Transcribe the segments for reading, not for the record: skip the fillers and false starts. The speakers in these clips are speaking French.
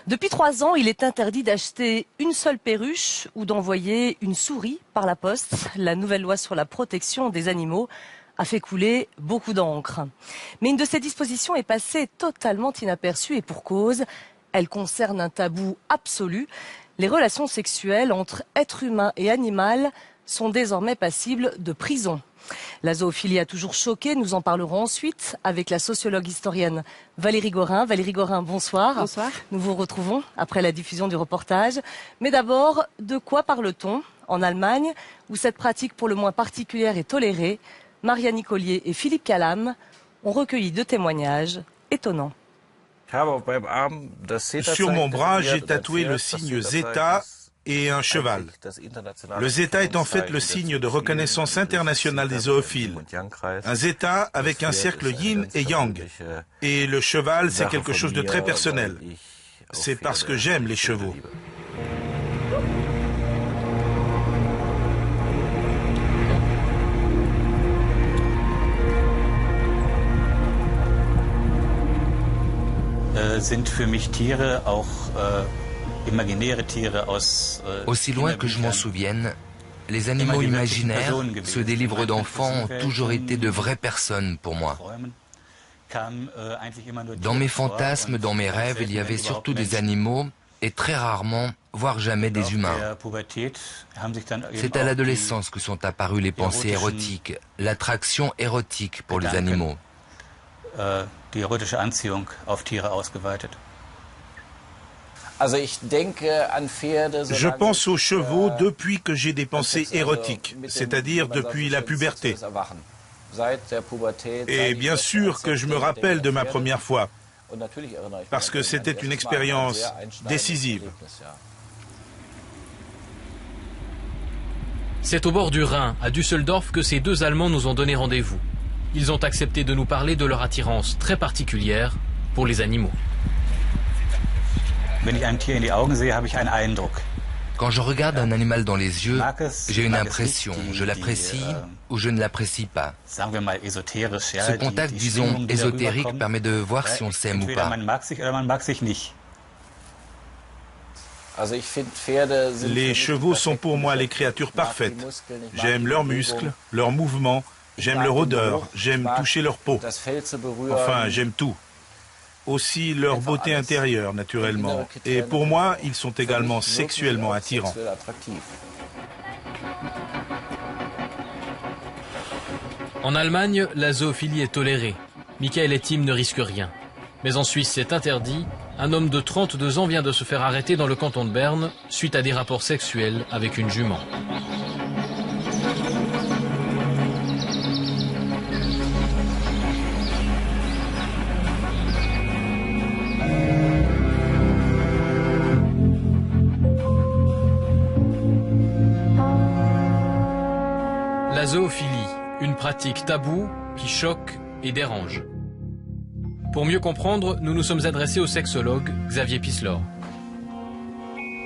Depuis 3 ans, il est interdit d'acheter une seule perruche ou d'envoyer une souris par la poste. La nouvelle loi sur la protection des animaux a fait couler beaucoup d'encre. Mais une de ces dispositions est passée totalement inaperçue et pour cause. Elle concerne un tabou absolu. Les relations sexuelles entre être humain et animal sont désormais passibles de prison. La zoophilie a toujours choqué, nous en parlerons ensuite avec la sociologue historienne Valérie Gorin. Valérie Gorin, bonsoir. Bonsoir. Nous vous retrouvons après la diffusion du reportage. Mais d'abord, de quoi parle-t-on en Allemagne, où cette pratique pour le moins particulière est tolérée? Marianne Collier et Philippe Calam ont recueilli 2 témoignages étonnants. Sur mon bras, j'ai tatoué le signe Zeta et un cheval. Le Zeta est en fait le signe de reconnaissance internationale des zoophiles. Un Zeta avec un cercle yin et yang. Et le cheval, c'est quelque chose de très personnel. C'est parce que j'aime les chevaux. Sind für mich Tiere auch imaginäre Tiere aus Aussi loin que je m'en souvienne, les animaux imaginaires, ceux des livres d'enfants, ont toujours été de vraies personnes pour moi. Dans mes fantasmes, dans mes rêves, il y avait surtout des animaux et très rarement, voire jamais des humains. C'est à l'adolescence que sont apparues les pensées érotiques, l'attraction érotique pour les animaux. Die erotische Anziehung auf Tiere ausgeweitet. Je pense aux chevaux depuis que j'ai des pensées érotiques, c'est-à-dire depuis la puberté. Et bien sûr que je me rappelle de ma première fois, parce que c'était une expérience décisive. C'est au bord du Rhin, à Düsseldorf, que ces 2 Allemands nous ont donné rendez-vous. Ils ont accepté de nous parler de leur attirance très particulière pour les animaux. Quand je regarde un animal dans les yeux, j'ai une impression, je l'apprécie ou je ne l'apprécie pas. Ce contact, disons, ésotérique permet de voir si on s'aime ou pas. Les chevaux sont pour moi les créatures parfaites. J'aime leurs muscles, leurs mouvements, j'aime leur odeur, j'aime toucher leur peau. Enfin, j'aime tout. Aussi leur beauté intérieure, naturellement. Et pour moi, ils sont également sexuellement attirants. En Allemagne, la zoophilie est tolérée. Michael et Tim ne risquent rien. Mais en Suisse, c'est interdit. Un homme de 32 ans vient de se faire arrêter dans le canton de Berne suite à des rapports sexuels avec une jument. La zoophilie, une pratique taboue qui choque et dérange. Pour mieux comprendre, nous nous sommes adressés au sexologue Xavier Pislor.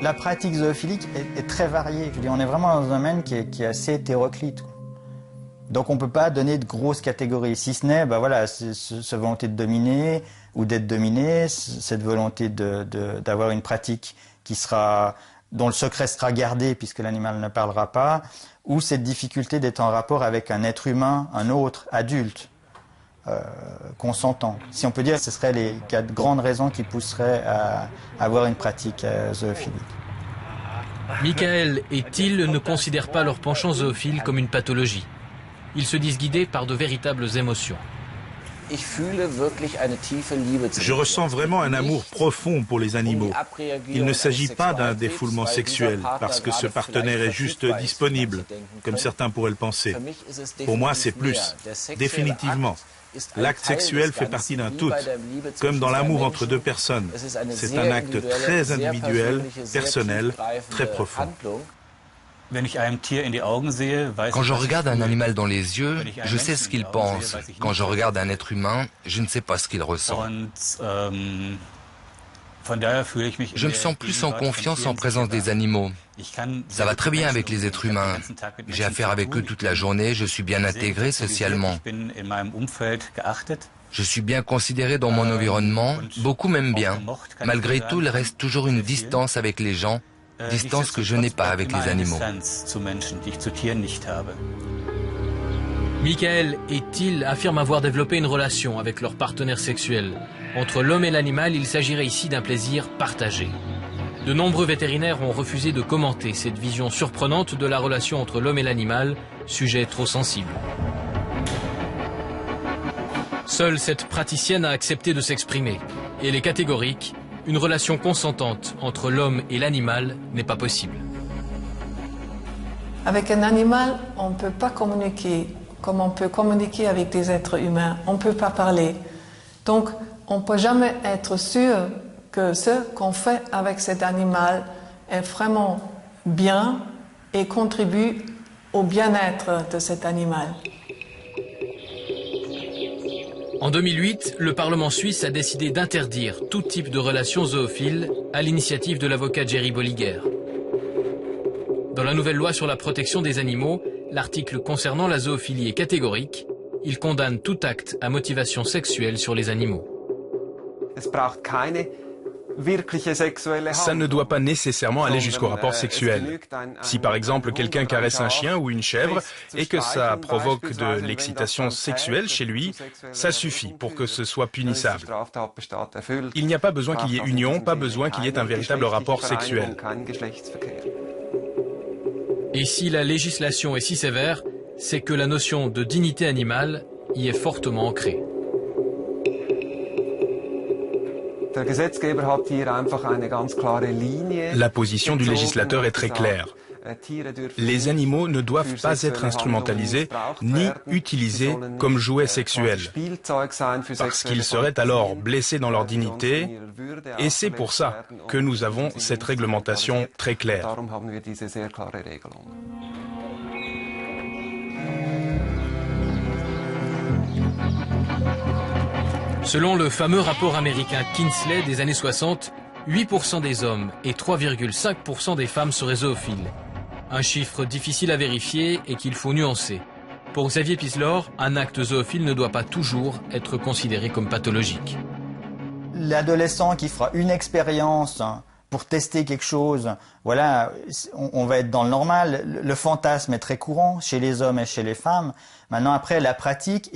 La pratique zoophilique est très variée. Je veux dire, on est vraiment dans un domaine qui est assez hétéroclite. Donc on ne peut pas donner de grosses catégories, si ce n'est voilà, cette volonté de dominer ou d'être dominé, cette volonté d'avoir une pratique dont le secret sera gardé puisque l'animal ne parlera pas, ou cette difficulté d'être en rapport avec un être humain, un autre, adulte, consentant. Si on peut dire, ce seraient les 4 grandes raisons qui pousseraient à avoir une pratique zoophilique. Michael et Till ne considèrent pas leur penchant zoophile comme une pathologie. Ils se disent guidés par de véritables émotions. Je ressens vraiment un amour profond pour les animaux. Il ne s'agit pas d'un défoulement sexuel, parce que ce partenaire est juste disponible, comme certains pourraient le penser. Pour moi, c'est plus, définitivement. L'acte sexuel fait partie d'un tout, comme dans l'amour entre 2 personnes. C'est un acte très individuel, personnel, très profond. Quand je regarde un animal dans les yeux, je sais ce qu'il pense. Quand je regarde un être humain, je ne sais pas ce qu'il ressent. Je me sens plus en confiance en présence des animaux. Ça va très bien avec les êtres humains. J'ai affaire avec eux toute la journée, je suis bien intégré socialement. Je suis bien considéré dans mon environnement, beaucoup m'aiment bien. Malgré tout, il reste toujours une distance avec les gens, distance que je n'ai pas avec les animaux. Michael et Till affirment avoir développé une relation avec leur partenaire sexuel. Entre l'homme et l'animal, il s'agirait ici d'un plaisir partagé. De nombreux vétérinaires ont refusé de commenter cette vision surprenante de la relation entre l'homme et l'animal, sujet trop sensible. Seule cette praticienne a accepté de s'exprimer. Et elle est catégorique, une relation consentante entre l'homme et l'animal n'est pas possible. Avec un animal, on ne peut pas communiquer comme on peut communiquer avec des êtres humains. On ne peut pas parler. Donc, on ne peut jamais être sûr que ce qu'on fait avec cet animal est vraiment bien et contribue au bien-être de cet animal. En 2008, le Parlement suisse a décidé d'interdire tout type de relations zoophiles à l'initiative de l'avocat Jerry Bolliger. Dans la nouvelle loi sur la protection des animaux, l'article concernant la zoophilie est catégorique. Il condamne tout acte à motivation sexuelle sur les animaux. Ça ne doit pas nécessairement aller jusqu'au rapport sexuel. Si par exemple quelqu'un caresse un chien ou une chèvre et que ça provoque de l'excitation sexuelle chez lui, ça suffit pour que ce soit punissable. Il n'y a pas besoin qu'il y ait union, pas besoin qu'il y ait un véritable rapport sexuel. Et si la législation est si sévère, c'est que la notion de dignité animale y est fortement ancrée. La position du législateur est très claire. Les animaux ne doivent pas être instrumentalisés ni utilisés comme jouets sexuels, parce qu'ils seraient alors blessés dans leur dignité, et c'est pour ça que nous avons cette réglementation très claire. Selon le fameux rapport américain Kinsley des années 60, 8% des hommes et 3,5% des femmes seraient zoophiles. Un chiffre difficile à vérifier et qu'il faut nuancer. Pour Xavier Pislor, un acte zoophile ne doit pas toujours être considéré comme pathologique. L'adolescent qui fera une expérience pour tester quelque chose, voilà, on va être dans le normal. Le fantasme est très courant chez les hommes et chez les femmes. Maintenant, après, la pratique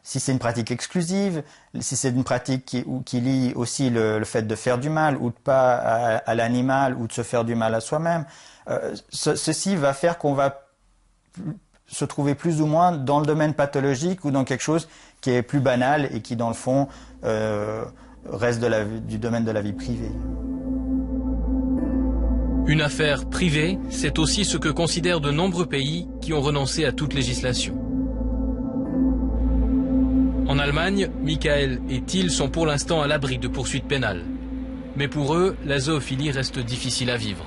si c'est une pratique exclusive, si c'est une pratique qui lie aussi le fait de faire du mal ou de pas à l'animal ou de se faire du mal à soi-même, ceci va faire qu'on va se trouver plus ou moins dans le domaine pathologique ou dans quelque chose qui est plus banal et qui, dans le fond, reste du domaine de la vie privée. Une affaire privée, c'est aussi ce que considèrent de nombreux pays qui ont renoncé à toute législation. En Allemagne, Michael et Till sont pour l'instant à l'abri de poursuites pénales. Mais pour eux, la zoophilie reste difficile à vivre.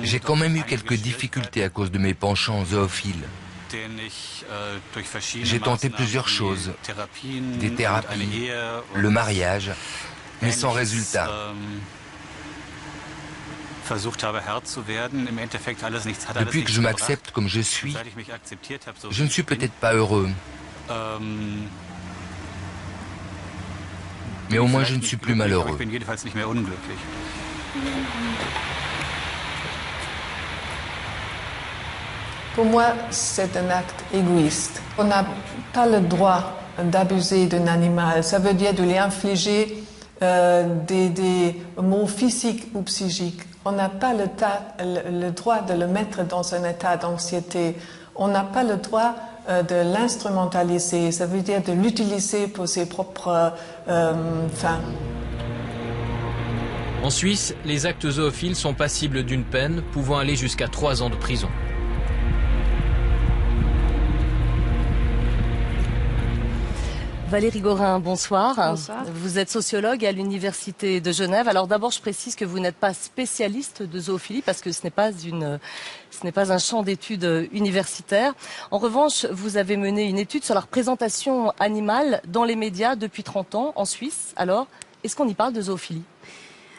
J'ai quand même eu quelques difficultés à cause de mes penchants zoophiles. J'ai tenté plusieurs choses, des thérapies, le mariage, mais sans résultat. Depuis que je m'accepte comme je suis, je ne suis peut-être pas heureux. Mais au moins je ne suis plus malheureux. Pour moi, c'est un acte égoïste. On n'a pas le droit d'abuser d'un animal. Ça veut dire de lui infliger des maux physiques ou psychiques. On n'a pas le droit de le mettre dans un état d'anxiété. On n'a pas le droit de l'instrumentaliser. Ça veut dire de l'utiliser pour ses propres fins. En Suisse, les actes zoophiles sont passibles d'une peine pouvant aller jusqu'à 3 ans de prison. Valérie Gorin, bonsoir. Bonsoir. Vous êtes sociologue à l'Université de Genève. Alors d'abord, je précise que vous n'êtes pas spécialiste de zoophilie parce que ce n'est pas un champ d'études universitaire. En revanche, vous avez mené une étude sur la représentation animale dans les médias depuis 30 ans en Suisse. Alors, est-ce qu'on y parle de zoophilie ?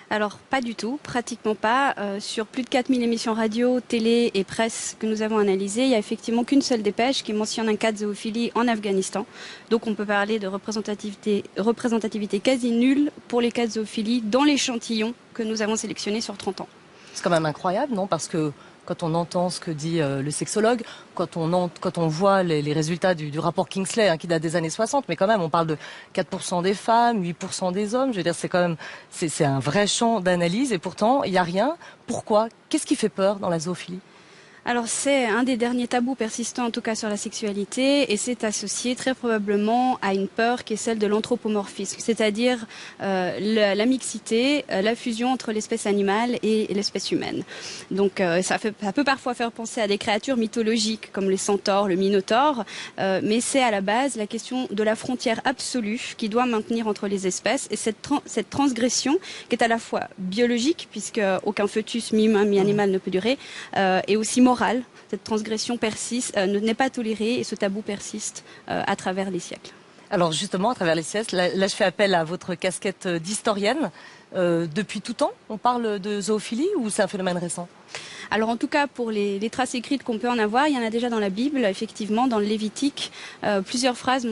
Alors pas du tout, pratiquement pas. Sur plus de 4000 émissions radio, télé et presse que nous avons analysées, il n'y a effectivement qu'une seule dépêche qui mentionne un cas de zoophilie en Afghanistan. Donc on peut parler de représentativité quasi nulle pour les cas de zoophilie dans l'échantillon que nous avons sélectionné sur 30 ans. C'est quand même incroyable, non? Parce que quand on entend ce que dit le sexologue, quand on voit les résultats du rapport Kingsley, hein, qui date des années 60, mais quand même, on parle de 4% des femmes, 8% des hommes. Je veux dire, c'est un vrai champ d'analyse et pourtant, il n'y a rien. Pourquoi? Qu'est-ce qui fait peur dans la zoophilie? Alors c'est un des derniers tabous persistants en tout cas sur la sexualité et c'est associé très probablement à une peur qui est celle de l'anthropomorphisme, c'est-à-dire la mixité, la fusion entre l'espèce animale et l'espèce humaine. Donc ça peut parfois faire penser à des créatures mythologiques comme les centaures, le minotaure, mais c'est à la base la question de la frontière absolue qui doit maintenir entre les espèces et cette transgression qui est à la fois biologique puisque aucun fœtus mi-humain mi-animal ne peut durer et aussi morale. Cette transgression persiste, n'est pas tolérée et ce tabou persiste à travers les siècles. Alors justement, à travers les siècles, là je fais appel à votre casquette d'historienne. Depuis tout temps, on parle de zoophilie ou c'est un phénomène récent? Alors en tout cas, pour les traces écrites qu'on peut en avoir, il y en a déjà dans la Bible, effectivement, dans le Lévitique. Plusieurs phrases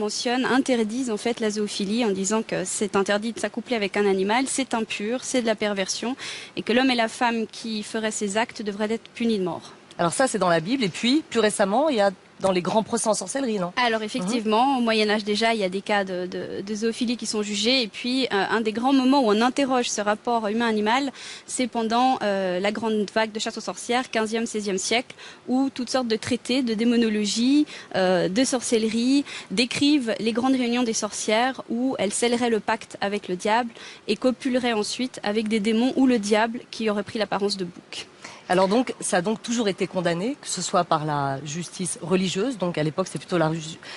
interdisent en fait la zoophilie en disant que c'est interdit de s'accoupler avec un animal, c'est impur, c'est de la perversion et que l'homme et la femme qui feraient ces actes devraient être punis de mort. Alors ça, c'est dans la Bible. Et puis, plus récemment, il y a dans les grands procès en sorcellerie, non? Alors effectivement, au Moyen-Âge déjà, il y a des cas de zoophilie qui sont jugés. Et puis, un des grands moments où on interroge ce rapport humain-animal, c'est pendant la grande vague de chasse aux sorcières, 15e, 16e siècle, où toutes sortes de traités de démonologie, de sorcellerie, décrivent les grandes réunions des sorcières où elles scelleraient le pacte avec le diable et copuleraient ensuite avec des démons ou le diable qui aurait pris l'apparence de bouc. Alors donc, ça a donc toujours été condamné, que ce soit par la justice religieuse, donc à l'époque c'est plutôt la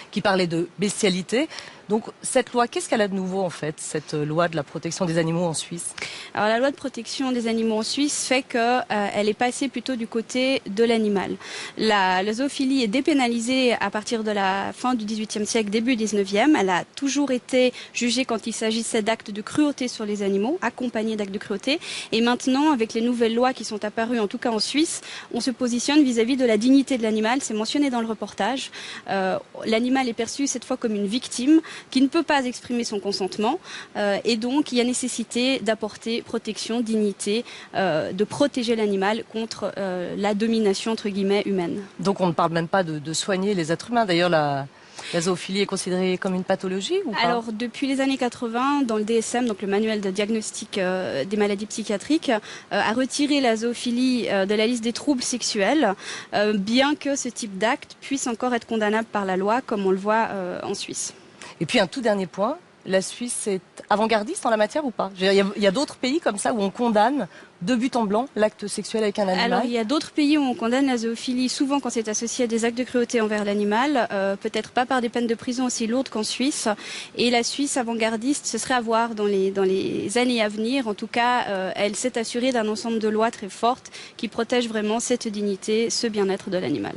qui parlait de bestialité. Donc cette loi, qu'est-ce qu'elle a de nouveau en fait, cette loi de la protection des animaux en Suisse? Alors la loi de protection des animaux en Suisse fait qu'elle est passée plutôt du côté de l'animal. La zoophilie est dépénalisée à partir de la fin du XVIIIe siècle, début XIXe. Elle a toujours été jugée quand il s'agissait d'actes de cruauté sur les animaux, accompagnés d'actes de cruauté. Et maintenant, avec les nouvelles lois qui sont apparues, en tout cas en Suisse, on se positionne vis-à-vis de la dignité de l'animal. C'est mentionné dans le reportage. L'animal est perçu cette fois comme une victime qui ne peut pas exprimer son consentement et donc il y a nécessité d'apporter protection, dignité, de protéger l'animal contre la domination entre guillemets humaine. Donc on ne parle même pas de soigner les êtres humains. D'ailleurs la zoophilie est considérée comme une pathologie ou pas? Alors depuis les années 80, dans le DSM, donc le manuel de diagnostic des maladies psychiatriques, a retiré la zoophilie de la liste des troubles sexuels, bien que ce type d'acte puisse encore être condamnable par la loi, comme on le voit en Suisse. Et puis un tout dernier point, la Suisse est avant-gardiste en la matière ou pas? Il y a d'autres pays comme ça où on condamne de but en blanc l'acte sexuel avec un animal? Alors il y a d'autres pays où on condamne la zoophilie, souvent quand c'est associé à des actes de cruauté envers l'animal, peut-être pas par des peines de prison aussi lourdes qu'en Suisse. Et la Suisse avant-gardiste, ce serait à voir dans les années à venir. En tout cas, elle s'est assurée d'un ensemble de lois très fortes qui protègent vraiment cette dignité, ce bien-être de l'animal.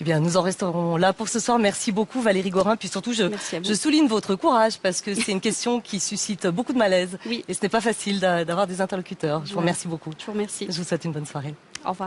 Eh bien, nous en resterons là pour ce soir. Merci beaucoup Valérie Gorin. Puis surtout, je souligne votre courage parce que c'est une question qui suscite beaucoup de malaise. Oui. Et ce n'est pas facile d'avoir des interlocuteurs. Je vous remercie beaucoup. Je vous remercie. Je vous souhaite une bonne soirée. Au revoir.